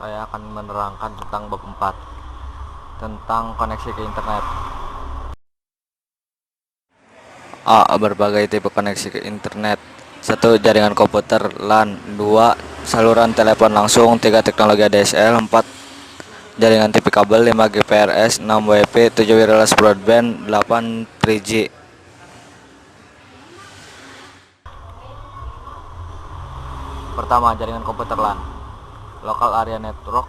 Saya akan menerangkan tentang bab 4 tentang koneksi ke internet. A. Berbagai tipe koneksi ke internet. 1. Jaringan komputer LAN. 2. Saluran telepon langsung. 3. Teknologi ADSL. 4. Jaringan TV kabel. 5. GPRS. 6. WiFi. 7. Wireless broadband. 8. 3G. Pertama, jaringan komputer LAN. Local Area Network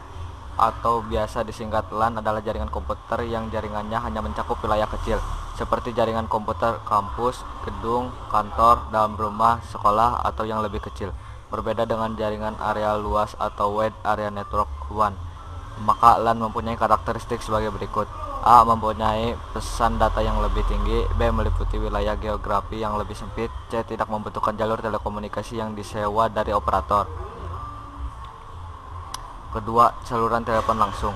atau biasa disingkat LAN adalah jaringan komputer yang jaringannya hanya mencakup wilayah kecil, seperti jaringan komputer kampus, gedung, kantor, dalam rumah, sekolah, atau yang lebih kecil. Berbeda dengan jaringan area luas atau Wide Area Network WAN, maka LAN mempunyai karakteristik sebagai berikut. A. Mempunyai pesan data yang lebih tinggi. B. Meliputi wilayah geografi yang lebih sempit. C. Tidak membutuhkan jalur telekomunikasi yang disewa dari operator. Kedua, saluran telepon langsung.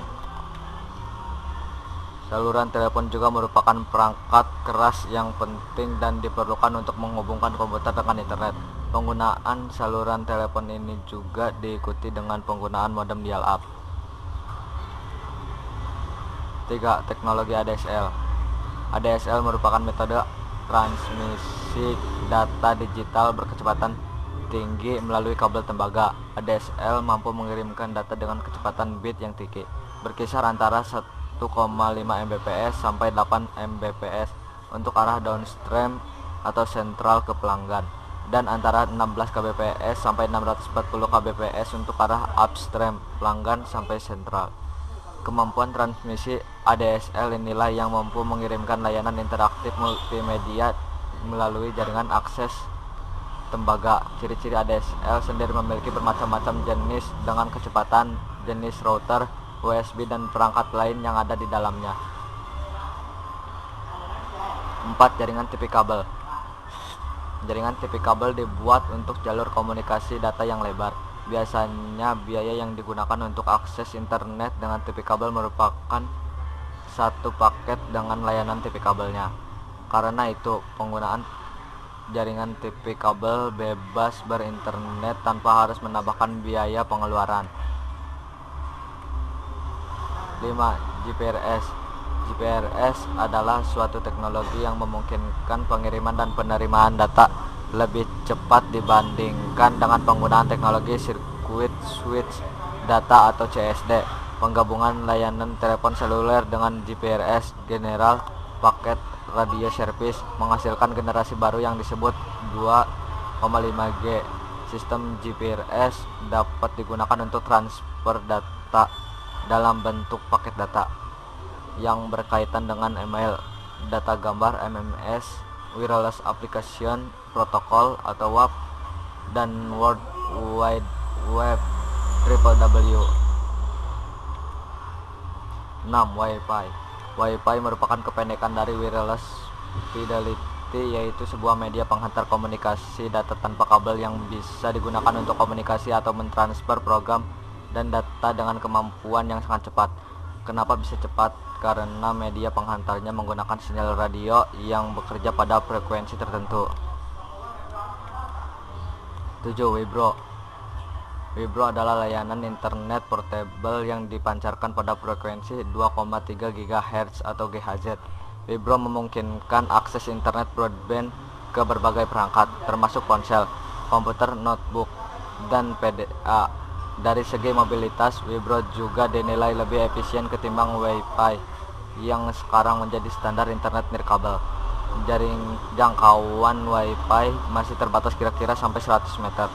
Saluran telepon juga merupakan perangkat keras yang penting dan diperlukan untuk menghubungkan komputer dengan internet. Penggunaan saluran telepon ini juga diikuti dengan penggunaan modem dial-up. 3. Teknologi ADSL. ADSL merupakan metode transmisi data digital berkecepatan tinggi melalui kabel tembaga. ADSL mampu mengirimkan data dengan kecepatan bit yang tinggi, berkisar antara 1,5 Mbps sampai 8 Mbps untuk arah downstream atau sentral ke pelanggan, dan antara 16 kbps sampai 640 kbps untuk arah upstream pelanggan sampai sentral. Kemampuan transmisi ADSL inilah yang mampu mengirimkan layanan interaktif multimedia melalui jaringan akses tembaga. Ciri-ciri ADSL sendiri memiliki bermacam-macam jenis dengan kecepatan, jenis router, USB, dan perangkat lain yang ada di dalamnya. 4. Jaringan TV kabel. Jaringan TV kabel dibuat untuk jalur komunikasi data yang lebar. Biasanya biaya yang digunakan untuk akses internet dengan TV kabel merupakan satu paket dengan layanan TV kabelnya. Karena itu, penggunaan jaringan TV kabel bebas berinternet tanpa harus menambahkan biaya pengeluaran. 5. GPRS. GPRS adalah suatu teknologi yang memungkinkan pengiriman dan penerimaan data lebih cepat dibandingkan dengan penggunaan teknologi sirkuit switch data atau CSD. Penggabungan layanan telepon seluler dengan GPRS General Packet Radio Service menghasilkan generasi baru yang disebut 2,5G. Sistem GPRS dapat digunakan untuk transfer data dalam bentuk paket data yang berkaitan dengan email, data gambar MMS, wireless application protocol atau WAP, dan World Wide Web www. 6. Wi-Fi. Wi-Fi merupakan kependekan dari Wireless Fidelity, yaitu sebuah media penghantar komunikasi data tanpa kabel yang bisa digunakan untuk komunikasi atau mentransfer program dan data dengan kemampuan yang sangat cepat. Kenapa bisa cepat? Karena media penghantarnya menggunakan sinyal radio yang bekerja pada frekuensi tertentu. 7. Webro. Webro adalah layanan internet portable yang dipancarkan pada frekuensi 2,3 GHz atau GHz. Webro memungkinkan akses internet broadband ke berbagai perangkat, termasuk ponsel, komputer, notebook, dan PDA. Dari segi mobilitas, Webro juga dinilai lebih efisien ketimbang Wi-Fi yang sekarang menjadi standar internet nirkabel. Jangkauan Wi-Fi masih terbatas kira-kira sampai 100 meter.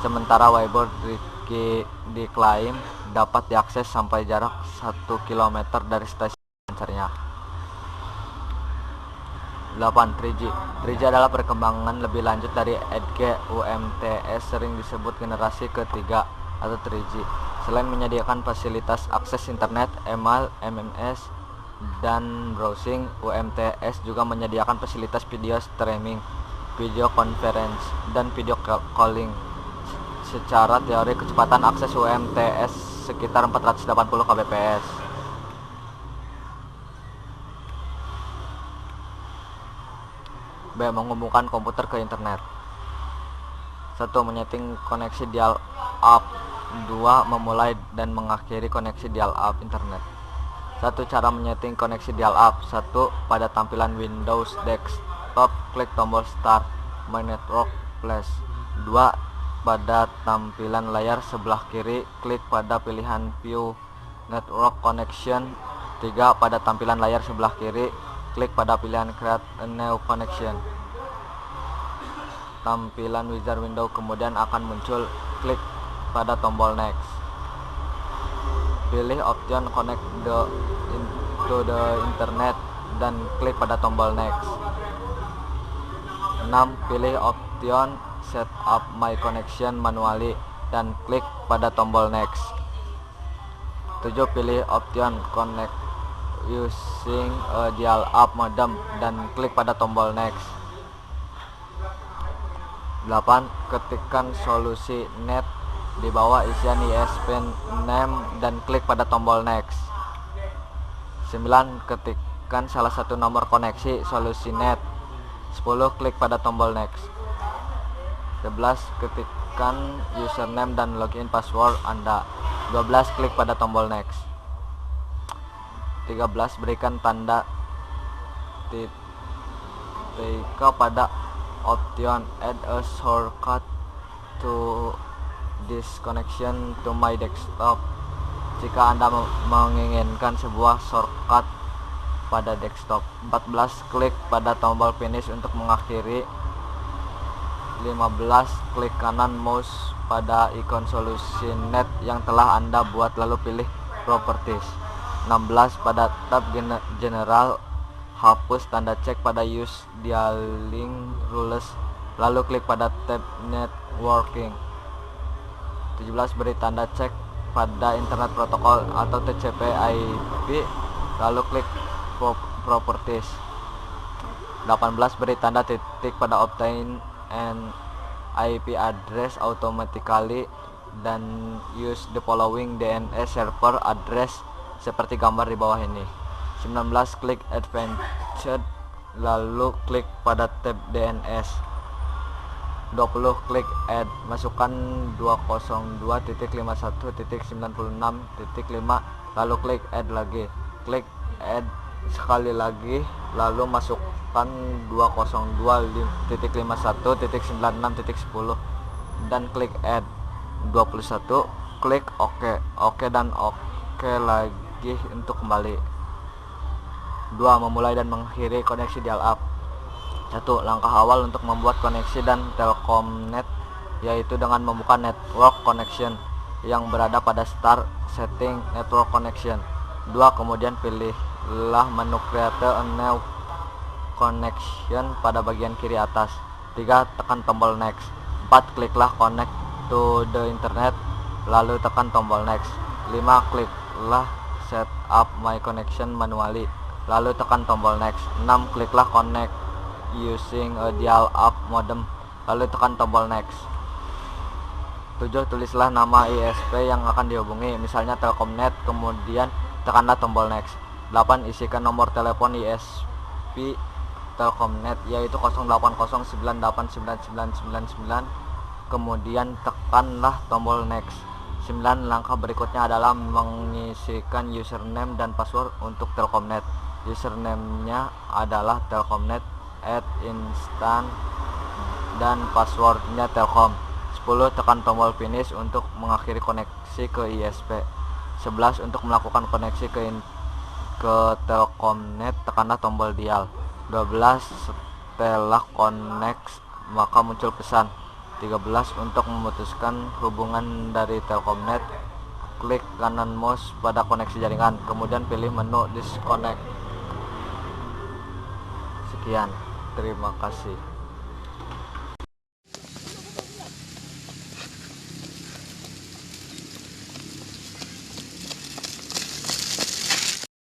Sementara Webro diklaim dapat diakses sampai jarak 1 km dari stasiun pancarnya. 8. 3G. 3G adalah perkembangan lebih lanjut dari EDGE UMTS, sering disebut generasi ketiga atau 3G. Selain menyediakan fasilitas akses internet, email, MMS, dan browsing, UMTS juga menyediakan fasilitas video streaming, video conference, dan video calling. Secara teori, kecepatan akses UMTS sekitar 480 kbps. B. Menghubungkan komputer ke internet. 1. Menyeting koneksi dial-up 2. Memulai dan mengakhiri koneksi dial-up internet. 1. Cara menyeting koneksi dial-up. 1. Pada tampilan Windows desktop, klik tombol Start My Network Flash. 2. Pada tampilan layar sebelah kiri, klik pada pilihan View Network Connection. 3. Pada tampilan layar sebelah kiri, klik pada pilihan Create a New Connection. Tampilan wizard window kemudian akan muncul, klik pada tombol Next. Pilih option Connect to the Internet dan klik pada tombol Next. 6. Pilih option Set up my connection manually dan klik pada tombol Next. 7. Pilih option Connect using a dial-up modem dan klik pada tombol Next. 8. Ketikkan solusi net di bawah isian ISP name dan klik pada tombol Next. 9. Ketikkan salah satu nomor koneksi solusi net. 10. Klik pada tombol Next. 11. Ketikkan username dan login password Anda. 12. Klik pada tombol Next. 13. Berikan tanda titik pada option Add a shortcut to this connection to my desktop jika Anda menginginkan sebuah shortcut pada desktop. 14. Klik pada tombol Finish untuk mengakhiri. 15. Klik kanan mouse pada ikon solusi net yang telah Anda buat lalu pilih Properties. 16. Pada tab General, hapus tanda cek pada Use Dialing Rules lalu klik pada tab Networking. 17. Beri tanda cek pada Internet Protocol atau TCP/IP lalu klik Properties. 18. Beri tanda titik pada Obtain an IP address automatically dan use the following DNS server address seperti gambar di bawah ini. 19. Klik Advanced lalu klik pada tab DNS. 20. Klik Add, masukkan 202.51.96.5 lalu klik Add lagi. Klik Add sekali lagi lalu masukkan 202.51.96.10 dan klik Add. 21. Klik OK dan OK lagi untuk kembali. 2. Memulai dan mengakhiri koneksi dial-up. 1. Langkah awal untuk membuat koneksi dan Telkomnet yaitu dengan membuka network connection yang berada pada Start Setting Network Connection. 2. Kemudian pilihlah menu Create a New Connection pada bagian kiri atas. 3. Tekan tombol Next. 4. Kliklah Connect to the Internet lalu tekan tombol Next. 5. Kliklah Set up my connection manually lalu tekan tombol Next. 6. Kliklah Connect using a dial-up modem lalu tekan tombol Next. 7. Tulislah nama ISP yang akan dihubungi, misalnya Telkomnet, kemudian tekanlah tombol Next. 8. Isikan nomor telepon ISP Telkomnet yaitu 0809899999, kemudian tekanlah tombol Next. 9. Langkah berikutnya adalah mengisikan username dan password untuk Telkomnet. Username-nya adalah telkomnet@instant dan passwordnya Telkom. 10. Tekan tombol Finish untuk mengakhiri koneksi ke ISP. 11. Untuk melakukan koneksi ke Telkomnet, tekanlah tombol dial. 12. Setelah connect maka muncul pesan. 13. Untuk memutuskan hubungan dari Telkomnet, klik kanan mouse pada koneksi jaringan, kemudian pilih menu Disconnect. Sekian, terima kasih.